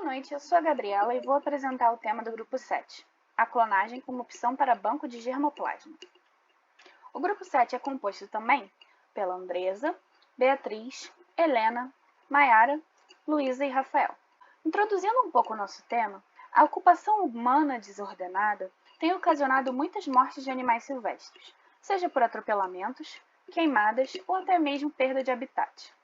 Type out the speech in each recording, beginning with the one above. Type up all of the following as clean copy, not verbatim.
noite, eu sou a Gabriela e vou apresentar o tema do grupo 7, a clonagem como opção para banco de germoplasma. O grupo 7 é composto também pela Andresa, Beatriz, Helena, Maiara, Luísa e Rafael. Introduzindo um pouco o nosso tema, a ocupação humana desordenada tem ocasionado muitas mortes de animais silvestres, seja por atropelamentos, queimadas ou até mesmo perda de habitat.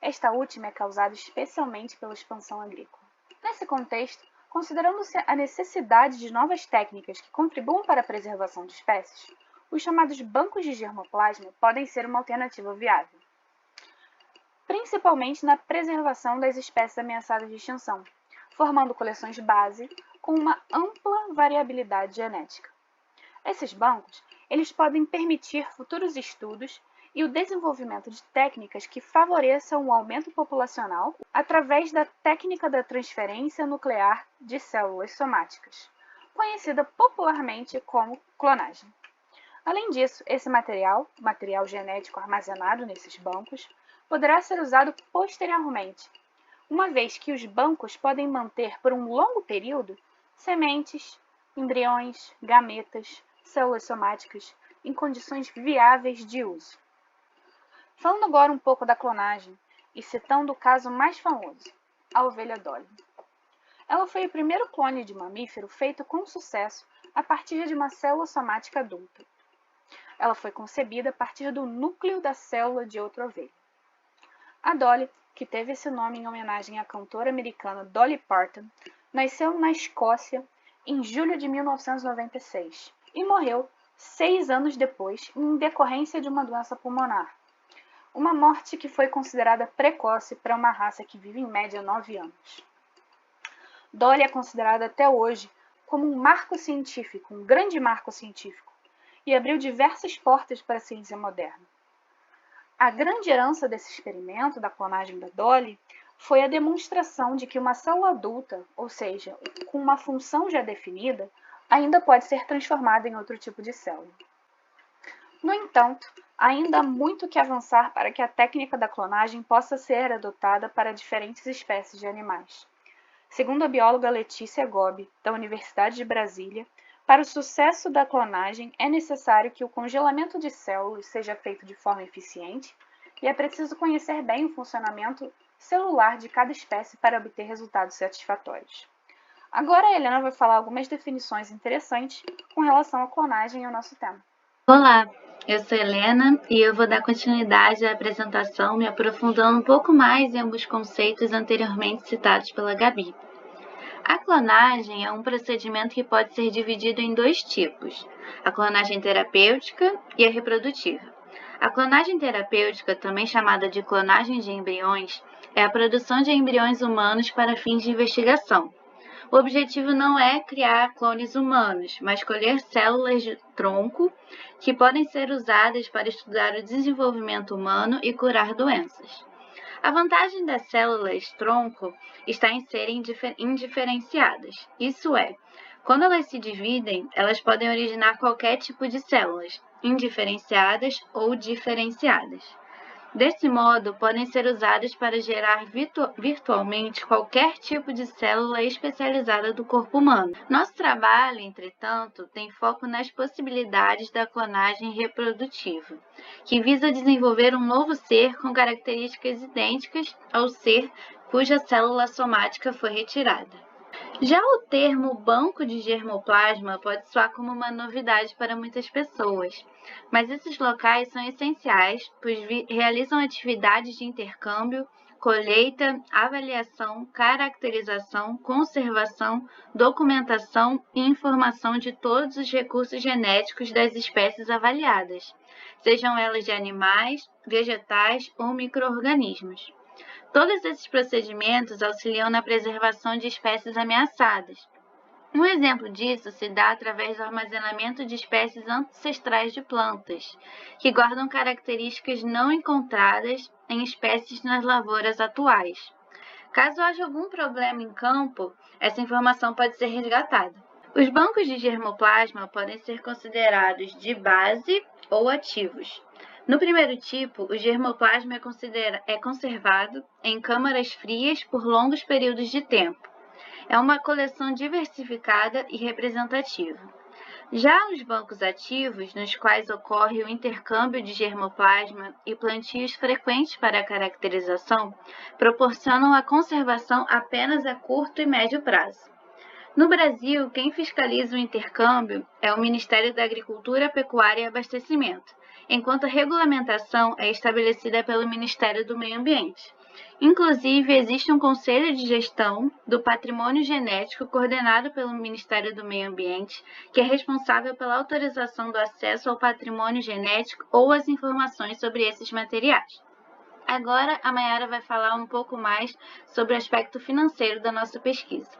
Esta última é causada especialmente pela expansão agrícola. Nesse contexto, considerando-se a necessidade de novas técnicas que contribuam para a preservação de espécies, os chamados bancos de germoplasma podem ser uma alternativa viável, principalmente na preservação das espécies ameaçadas de extinção, formando coleções base com uma ampla variabilidade genética. Esses bancos, eles podem permitir futuros estudos e o desenvolvimento de técnicas que favoreçam o aumento populacional através da técnica da transferência nuclear de células somáticas, conhecida popularmente como clonagem. Além disso, esse material genético armazenado nesses bancos, poderá ser usado posteriormente, uma vez que os bancos podem manter por um longo período sementes, embriões, gametas, células somáticas em condições viáveis de uso. Falando agora um pouco da clonagem e citando o caso mais famoso, a ovelha Dolly. Ela foi o primeiro clone de mamífero feito com sucesso a partir de uma célula somática adulta. Ela foi concebida a partir do núcleo da célula de outra ovelha. A Dolly, que teve esse nome em homenagem à cantora americana Dolly Parton, nasceu na Escócia em julho de 1996 e morreu 6 anos depois em decorrência de uma doença pulmonar. Uma morte que foi considerada precoce para uma raça que vive em média 9 anos. Dolly é considerada até hoje como um marco científico, um grande marco científico, e abriu diversas portas para a ciência moderna. A grande herança desse experimento, da clonagem da Dolly, foi a demonstração de que uma célula adulta, ou seja, com uma função já definida, ainda pode ser transformada em outro tipo de célula. No entanto, ainda há muito que avançar para que a técnica da clonagem possa ser adotada para diferentes espécies de animais. Segundo a bióloga Letícia Gobi, da Universidade de Brasília, para o sucesso da clonagem é necessário que o congelamento de células seja feito de forma eficiente e é preciso conhecer bem o funcionamento celular de cada espécie para obter resultados satisfatórios. Agora a Helena vai falar algumas definições interessantes com relação à clonagem e ao nosso tema. Olá, eu sou Helena e eu vou dar continuidade à apresentação me aprofundando um pouco mais em alguns conceitos anteriormente citados pela Gabi. A clonagem é um procedimento que pode ser dividido em 2 tipos, a clonagem terapêutica e a reprodutiva. A clonagem terapêutica, também chamada de clonagem de embriões, é a produção de embriões humanos para fins de investigação. O objetivo não é criar clones humanos, mas colher células de tronco que podem ser usadas para estudar o desenvolvimento humano e curar doenças. A vantagem das células tronco está em serem indiferenciadas, isso é, quando elas se dividem, elas podem originar qualquer tipo de células, indiferenciadas ou diferenciadas. Desse modo, podem ser usadas para gerar virtualmente qualquer tipo de célula especializada do corpo humano. Nosso trabalho, entretanto, tem foco nas possibilidades da clonagem reprodutiva, que visa desenvolver um novo ser com características idênticas ao ser cuja célula somática foi retirada. Já o termo banco de germoplasma pode soar como uma novidade para muitas pessoas, mas esses locais são essenciais, pois realizam atividades de intercâmbio, colheita, avaliação, caracterização, conservação, documentação e informação de todos os recursos genéticos das espécies avaliadas, sejam elas de animais, vegetais ou micro-organismos. Todos esses procedimentos auxiliam na preservação de espécies ameaçadas. Um exemplo disso se dá através do armazenamento de espécies ancestrais de plantas, que guardam características não encontradas em espécies nas lavouras atuais. Caso haja algum problema em campo, essa informação pode ser resgatada. Os bancos de germoplasma podem ser considerados de base ou ativos. No primeiro tipo, o germoplasma é conservado em câmaras frias por longos períodos de tempo. É uma coleção diversificada e representativa. Já os bancos ativos, nos quais ocorre o intercâmbio de germoplasma e plantios frequentes para a caracterização, proporcionam a conservação apenas a curto e médio prazo. No Brasil, quem fiscaliza o intercâmbio é o Ministério da Agricultura, Pecuária e Abastecimento, enquanto a regulamentação é estabelecida pelo Ministério do Meio Ambiente. Inclusive, existe um Conselho de Gestão do Patrimônio Genético coordenado pelo Ministério do Meio Ambiente, que é responsável pela autorização do acesso ao patrimônio genético ou às informações sobre esses materiais. Agora, a Mayara vai falar um pouco mais sobre o aspecto financeiro da nossa pesquisa.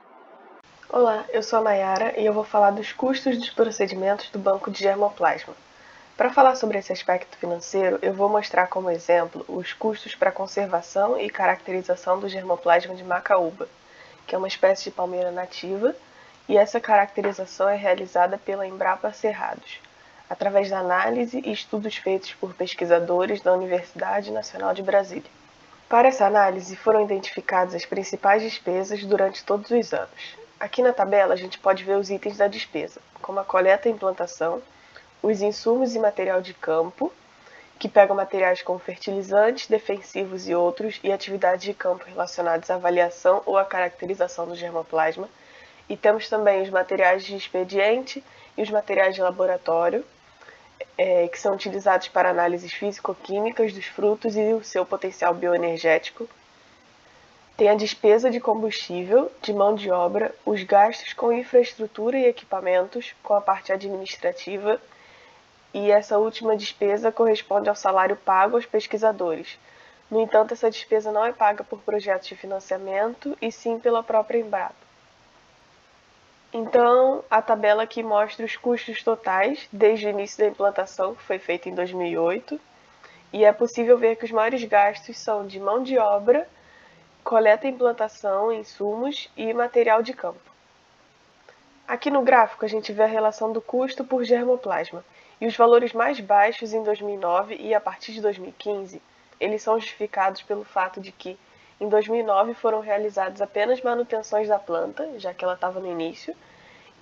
Olá, eu sou a Mayara e eu vou falar dos custos dos procedimentos do banco de germoplasma. Para falar sobre esse aspecto financeiro, eu vou mostrar como exemplo os custos para a conservação e caracterização do germoplasma de macaúba, que é uma espécie de palmeira nativa, e essa caracterização é realizada pela Embrapa Cerrados, através da análise e estudos feitos por pesquisadores da Universidade Nacional de Brasília. Para essa análise, foram identificadas as principais despesas durante todos os anos. Aqui na tabela a gente pode ver os itens da despesa, como a coleta e implantação, os insumos e material de campo, que pegam materiais como fertilizantes, defensivos e outros, e atividades de campo relacionadas à avaliação ou à caracterização do germoplasma. E temos também os materiais de expediente e os materiais de laboratório, que são utilizados para análises físico-químicas dos frutos e o seu potencial bioenergético. Tem a despesa de combustível, de mão de obra, os gastos com infraestrutura e equipamentos, com a parte administrativa, e essa última despesa corresponde ao salário pago aos pesquisadores. No entanto, essa despesa não é paga por projetos de financiamento, e sim pela própria Embrapa. Então, a tabela aqui mostra os custos totais desde o início da implantação, que foi feita em 2008, e é possível ver que os maiores gastos são de mão de obra, coleta e implantação, insumos e material de campo. Aqui no gráfico a gente vê a relação do custo por germoplasma, e os valores mais baixos em 2009 e a partir de 2015, eles são justificados pelo fato de que em 2009 foram realizadas apenas manutenções da planta, já que ela estava no início,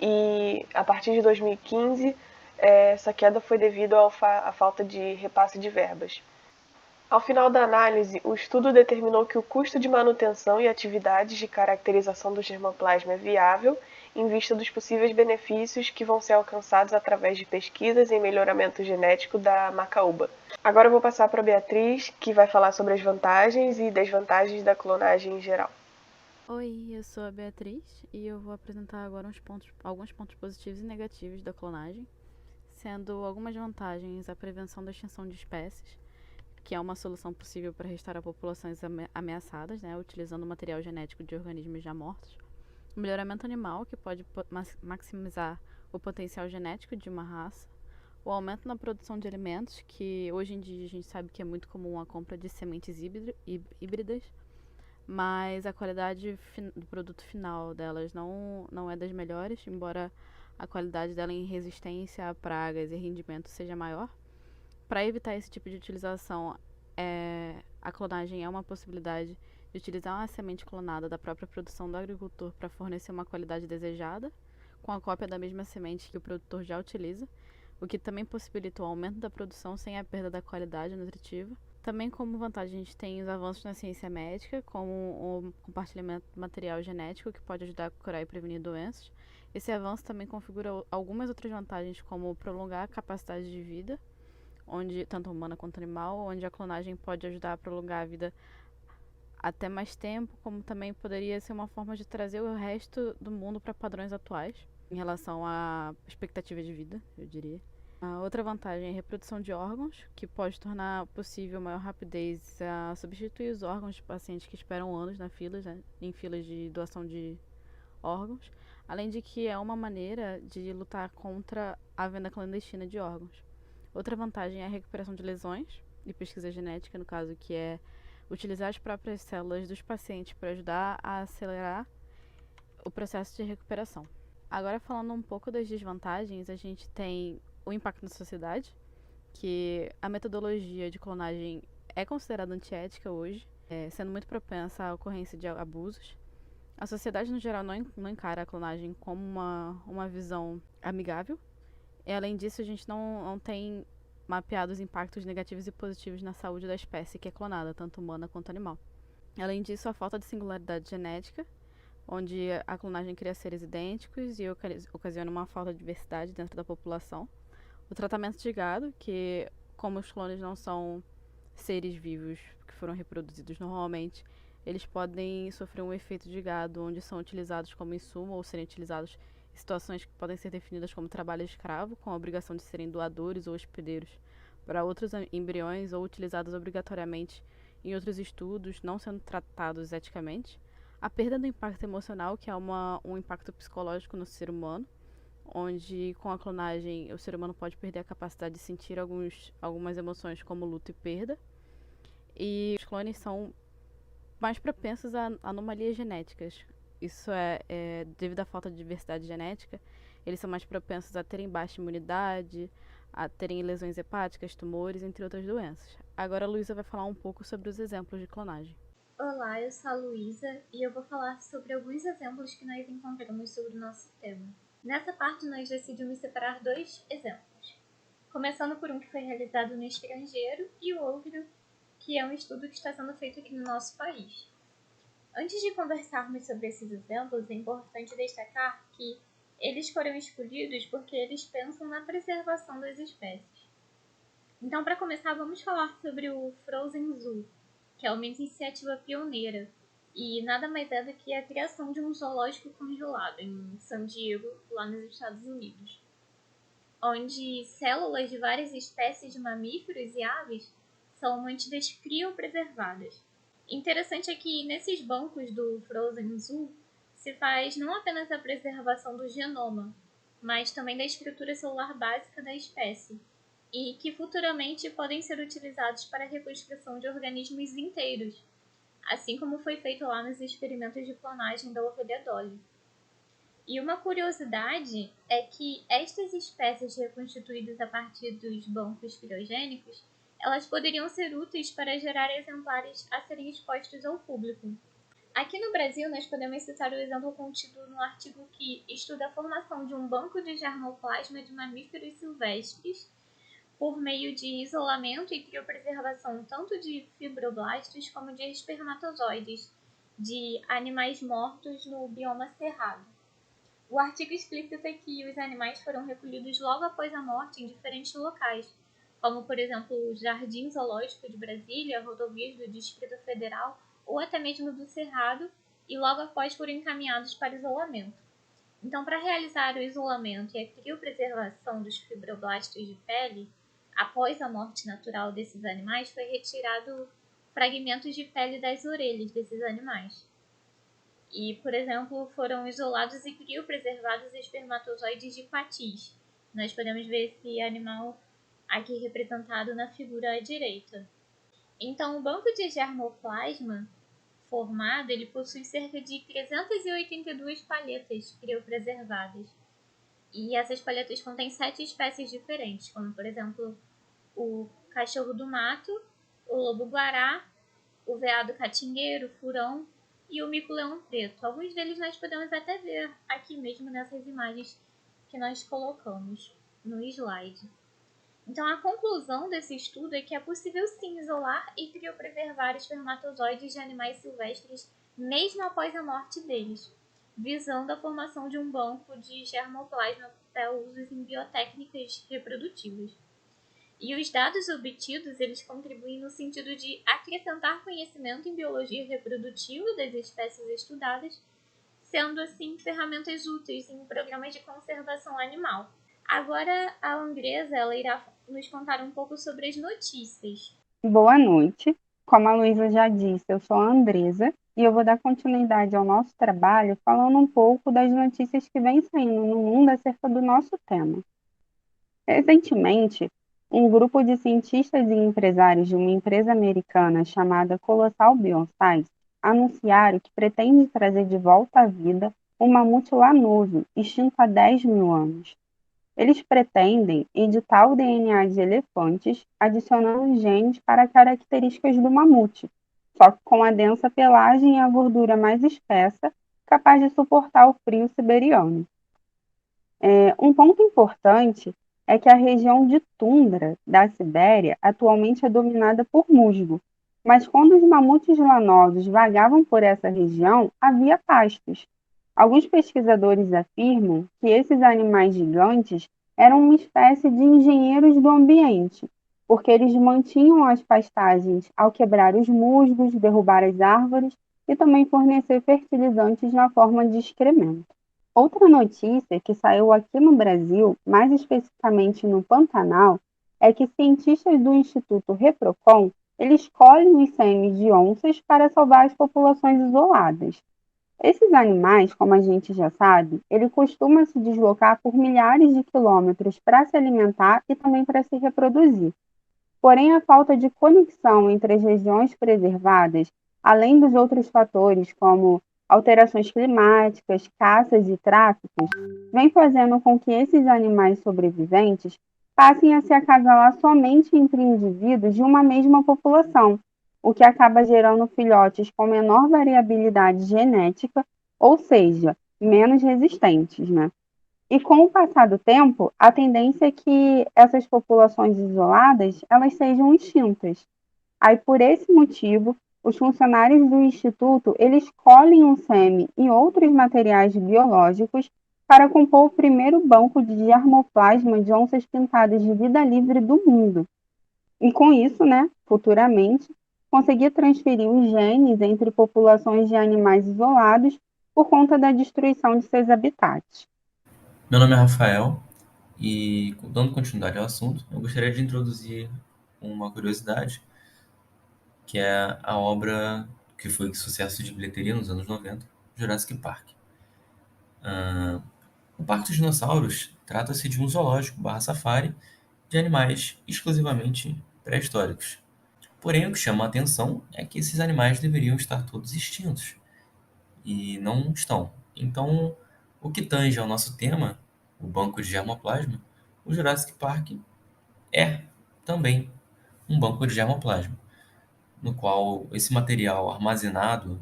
e a partir de 2015 essa queda foi devido à falta de repasse de verbas. Ao final da análise, o estudo determinou que o custo de manutenção e atividades de caracterização do germoplasma é viável em vista dos possíveis benefícios que vão ser alcançados através de pesquisas em melhoramento genético da macaúba. Agora eu vou passar para a Beatriz, que vai falar sobre as vantagens e desvantagens da clonagem em geral. Oi, eu sou a Beatriz e eu vou apresentar agora alguns pontos positivos e negativos da clonagem, sendo algumas vantagens a prevenção da extinção de espécies, que é uma solução possível para restaurar populações ameaçadas, utilizando material genético de organismos já mortos. O melhoramento animal, que pode maximizar o potencial genético de uma raça. O aumento na produção de alimentos, que hoje em dia a gente sabe que é muito comum a compra de sementes híbridas, mas a qualidade do produto final delas não é das melhores, embora a qualidade dela em resistência a pragas e rendimento seja maior. Para evitar esse tipo de utilização, a clonagem é uma possibilidade de utilizar uma semente clonada da própria produção do agricultor para fornecer uma qualidade desejada, com a cópia da mesma semente que o produtor já utiliza, o que também possibilita o aumento da produção sem a perda da qualidade nutritiva. Também como vantagem a gente tem os avanços na ciência médica, como o compartilhamento do material genético, que pode ajudar a curar e prevenir doenças. Esse avanço também configura algumas outras vantagens, como prolongar a capacidade de vida, tanto humana quanto animal, onde a clonagem pode ajudar a prolongar a vida até mais tempo, como também poderia ser uma forma de trazer o resto do mundo para padrões atuais, em relação à expectativa de vida, eu diria. A outra vantagem é a reprodução de órgãos, que pode tornar possível maior rapidez a substituir os órgãos de pacientes que esperam anos em filas de doação de órgãos, além de que é uma maneira de lutar contra a venda clandestina de órgãos. Outra vantagem é a recuperação de lesões e pesquisa genética, no caso, que é utilizar as próprias células dos pacientes para ajudar a acelerar o processo de recuperação. Agora, falando um pouco das desvantagens, a gente tem o impacto na sociedade, que a metodologia de clonagem é considerada antiética hoje, sendo muito propensa à ocorrência de abusos. A sociedade, no geral, não encara a clonagem como uma visão amigável. E, além disso, a gente não tem mapeado os impactos negativos e positivos na saúde da espécie que é clonada, tanto humana quanto animal. Além disso, a falta de singularidade genética, onde a clonagem cria seres idênticos e ocasiona uma falta de diversidade dentro da população. O tratamento de gado, que como os clones não são seres vivos que foram reproduzidos normalmente, eles podem sofrer um efeito de gado, onde são utilizados como insumo ou serem utilizados em situações que podem ser definidas como trabalho escravo, com a obrigação de serem doadores ou hospedeiros para outros embriões ou utilizados obrigatoriamente em outros estudos, não sendo tratados eticamente. A perda do impacto emocional, que é um impacto psicológico no ser humano, onde com a clonagem o ser humano pode perder a capacidade de sentir algumas emoções como luto e perda. E os clones são mais propensos a anomalias genéticas. Isso é devido à falta de diversidade genética, eles são mais propensos a terem baixa imunidade, a terem lesões hepáticas, tumores, entre outras doenças. Agora a Luísa vai falar um pouco sobre os exemplos de clonagem. Olá, eu sou a Luísa e eu vou falar sobre alguns exemplos que nós encontramos sobre o nosso tema. Nessa parte nós decidimos separar 2 exemplos, começando por um que foi realizado no estrangeiro e o outro que é um estudo que está sendo feito aqui no nosso país. Antes de conversarmos sobre esses exemplos, é importante destacar que eles foram escolhidos porque eles pensam na preservação das espécies. Então, para começar, vamos falar sobre o Frozen Zoo, que é uma iniciativa pioneira e nada mais é do que a criação de um zoológico congelado em San Diego, lá nos Estados Unidos, onde células de várias espécies de mamíferos e aves são mantidas criopreservadas. Interessante é que nesses bancos do Frozen Zoo se faz não apenas a preservação do genoma, mas também da estrutura celular básica da espécie, e que futuramente podem ser utilizados para a reconstrução de organismos inteiros, assim como foi feito lá nos experimentos de clonagem da ovelha Dolly. E uma curiosidade é que estas espécies reconstituídas a partir dos bancos criogênicos, elas poderiam ser úteis para gerar exemplares a serem expostos ao público. Aqui no Brasil, nós podemos citar o exemplo contido no artigo que estuda a formação de um banco de germoplasma de mamíferos silvestres por meio de isolamento e criopreservação tanto de fibroblastos como de espermatozoides de animais mortos no bioma cerrado. O artigo explicita que os animais foram recolhidos logo após a morte em diferentes locais, como, por exemplo, o Jardim Zoológico de Brasília, rodovias do Distrito Federal ou até mesmo do Cerrado, e logo após foram encaminhados para isolamento. Então, para realizar o isolamento e a criopreservação dos fibroblastos de pele, após a morte natural desses animais, foi retirado fragmentos de pele das orelhas desses animais. E, por exemplo, foram isolados e criopreservados espermatozoides de quatis. Nós podemos ver esse animal aqui representado na figura à direita. Então, o banco de germoplasma formado, ele possui cerca de 382 palhetas criopreservadas. E essas palhetas contêm 7 espécies diferentes, como, por exemplo, o cachorro do mato, o lobo-guará, o veado catingueiro, o furão e o mico-leão preto. Alguns deles nós podemos até ver aqui mesmo nessas imagens que nós colocamos no slide. Então, a conclusão desse estudo é que é possível sim isolar e criopreservar espermatozoides de animais silvestres mesmo após a morte deles, visando a formação de um banco de germoplasma para usos em biotécnicas reprodutivas. E os dados obtidos, eles contribuem no sentido de acrescentar conhecimento em biologia reprodutiva das espécies estudadas, sendo assim ferramentas úteis em programas de conservação animal. Agora a Andresa, ela irá nos contar um pouco sobre as notícias. Boa noite. Como a Luísa já disse, eu sou a Andresa e eu vou dar continuidade ao nosso trabalho falando um pouco das notícias que vêm saindo no mundo acerca do nosso tema. Recentemente, um grupo de cientistas e empresários de uma empresa americana chamada Colossal Bioscience anunciaram que pretende trazer de volta à vida um mamute lanoso, extinto há 10 mil anos. Eles pretendem editar o DNA de elefantes, adicionando genes para características do mamute, só que com a densa pelagem e a gordura mais espessa, capaz de suportar o frio siberiano. Um ponto importante é que a região de tundra da Sibéria atualmente é dominada por musgo, mas quando os mamutes lanosos vagavam por essa região, havia pastos. Alguns pesquisadores afirmam que esses animais gigantes eram uma espécie de engenheiros do ambiente, porque eles mantinham as pastagens ao quebrar os musgos, derrubar as árvores e também fornecer fertilizantes na forma de excremento. Outra notícia que saiu aqui no Brasil, mais especificamente no Pantanal, é que cientistas do Instituto Reprocon, eles colhem os sêmen de onças para salvar as populações isoladas. Esses animais, como a gente já sabe, ele costuma se deslocar por milhares de quilômetros para se alimentar e também para se reproduzir. Porém, a falta de conexão entre as regiões preservadas, além dos outros fatores como alterações climáticas, caças e tráficos, vem fazendo com que esses animais sobreviventes passem a se acasalar somente entre indivíduos de uma mesma população, o que acaba gerando filhotes com menor variabilidade genética, ou seja, menos resistentes, né? E com o passar do tempo, a tendência é que essas populações isoladas, elas sejam extintas. Aí, por esse motivo, os funcionários do Instituto, eles colhem o sêmen e outros materiais biológicos para compor o primeiro banco de germoplasma de onças pintadas de vida livre do mundo. E com isso, né, futuramente, conseguir transferir os genes entre populações de animais isolados por conta da destruição de seus habitats. Meu nome é Rafael e, dando continuidade ao assunto, eu gostaria de introduzir uma curiosidade, que é a obra que foi sucesso de bilheteria nos anos 90, Jurassic Park. O Parque dos Dinossauros trata-se de um zoológico barra safari de animais exclusivamente pré-históricos. Porém, o que chama a atenção é que esses animais deveriam estar todos extintos, e não estão. Então, o que tange ao nosso tema, o banco de germoplasma, o Jurassic Park é também um banco de germoplasma, no qual esse material armazenado,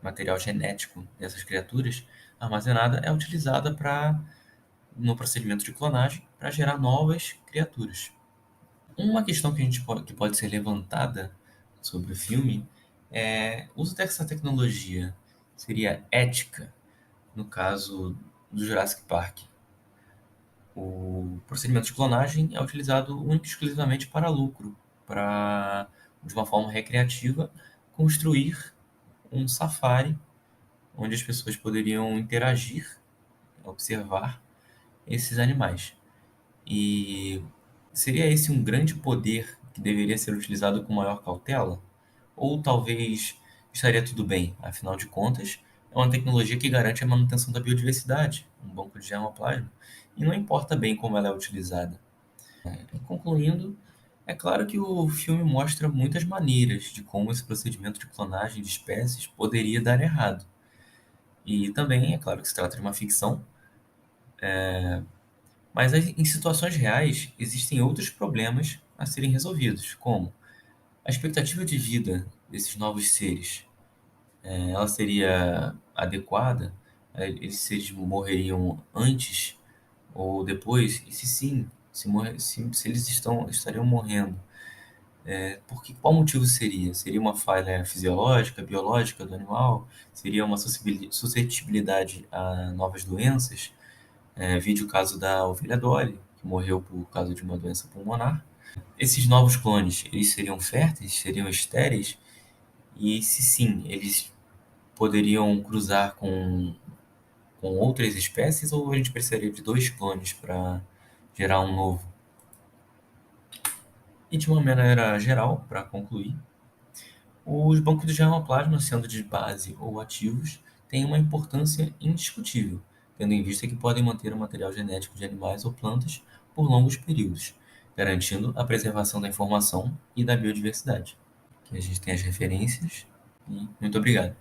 material genético dessas criaturas armazenada, é utilizada no procedimento de clonagem para gerar novas criaturas. Uma questão que pode ser levantada sobre o filme é o uso dessa tecnologia seria ética no caso do Jurassic Park. O procedimento de clonagem é utilizado única e exclusivamente para lucro, para, de uma forma recreativa, construir um safari onde as pessoas poderiam interagir, observar esses animais. E seria esse um grande poder que deveria ser utilizado com maior cautela? Ou talvez estaria tudo bem, afinal de contas, é uma tecnologia que garante a manutenção da biodiversidade, um banco de germoplasma, e não importa bem como ela é utilizada. Concluindo, é claro que o filme mostra muitas maneiras de como esse procedimento de clonagem de espécies poderia dar errado. E também, é claro que se trata de uma ficção, mas em situações reais existem outros problemas a serem resolvidos, como a expectativa de vida desses novos seres. Ela seria adequada? Esses seres morreriam antes ou depois? E se sim, se eles estariam morrendo, qual motivo seria? Seria uma falha fisiológica, biológica do animal? Seria uma suscetibilidade a novas doenças? Vide o caso da ovelha Dolly, que morreu por causa de uma doença pulmonar. Esses novos clones, eles seriam férteis? Seriam estéreis? E se sim, eles poderiam cruzar com outras espécies ou a gente precisaria de 2 clones para gerar um novo? E de uma maneira geral, para concluir, os bancos de germoplasma, sendo de base ou ativos, têm uma importância indiscutível, tendo em vista que podem manter o material genético de animais ou plantas por longos períodos, garantindo a preservação da informação e da biodiversidade. Aqui a gente tem as referências e muito obrigado.